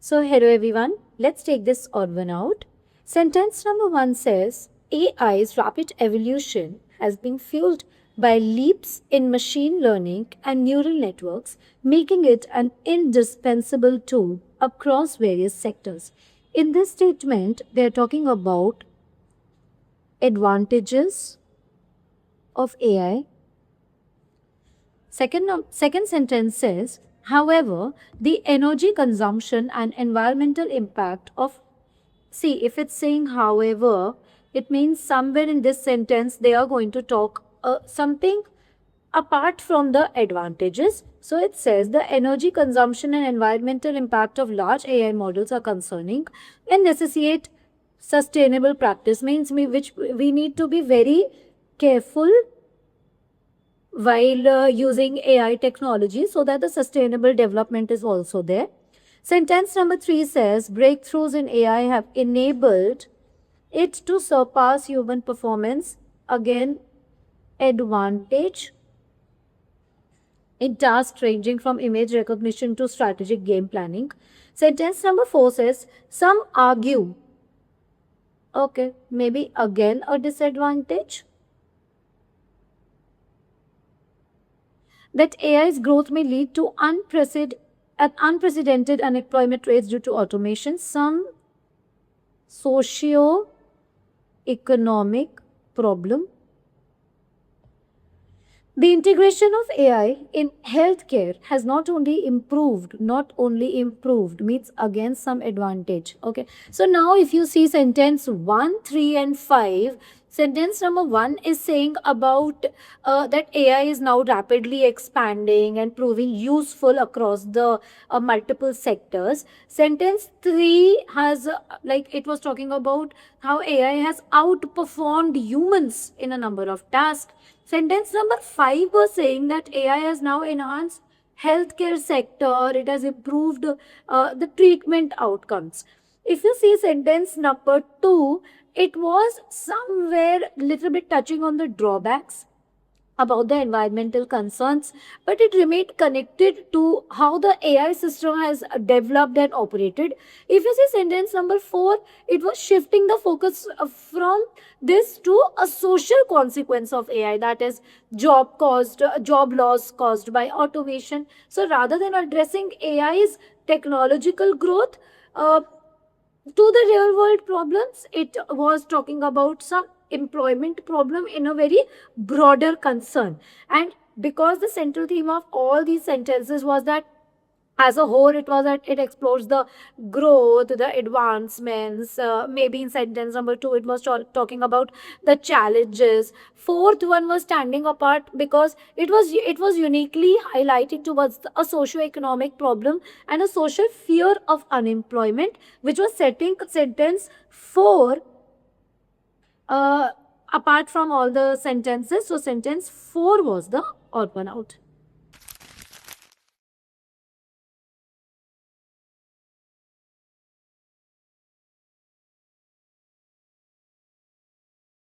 So, hello everyone. Let's take this odd one out. Sentence number one says AI's rapid evolution has been fueled by leaps in machine learning and neural networks, making it an indispensable tool across various sectors. In this statement, they are talking about advantages of AI. Second sentence says, however, the energy consumption and environmental impact of. See, if it's saying however, it means somewhere in this sentence they are going to talk something apart from the advantages. So it says the energy consumption and environmental impact of large AI models are concerning and necessitate sustainable practice, means which we need to be very careful while using AI technology so that the sustainable development is also there. Sentence number three says breakthroughs in AI have enabled it to surpass human performance. Again, advantage in tasks ranging from image recognition to strategic game planning. Sentence number four says some argue, okay, maybe again a disadvantage, that AI's growth may lead to unprecedented unemployment rates due to automation, some socio-economic problem. The integration of AI in healthcare has not only improved, means again some advantage. Okay. So now if you see sentence 1, 3 and 5, sentence number 1 is saying about that AI is now rapidly expanding and proving useful across the multiple sectors. Sentence 3 has like it was talking about how AI has outperformed humans in a number of tasks. Sentence number 5 was saying that AI has now enhanced healthcare sector. It has improved the treatment outcomes. If you see sentence number 2, it was somewhere little bit touching on the drawbacks about the environmental concerns, but it remained connected to how the AI system has developed and operated. If you see sentence number 4, it was shifting the focus from this to a social consequence of AI, that is job loss caused by automation. So rather than addressing AI's technological growth, to the real world problems, it was talking about some employment problem in a very broader concern. And because the central theme of all these sentences was that as a whole it was that it explores the growth, the advancements, maybe in sentence number 2 it was talking about the challenges. Fourth one was standing apart because it was uniquely highlighting towards a socio-economic problem and a social fear of unemployment, which was setting sentence 4 uh, apart from all the sentences. So sentence 4 was the odd one out.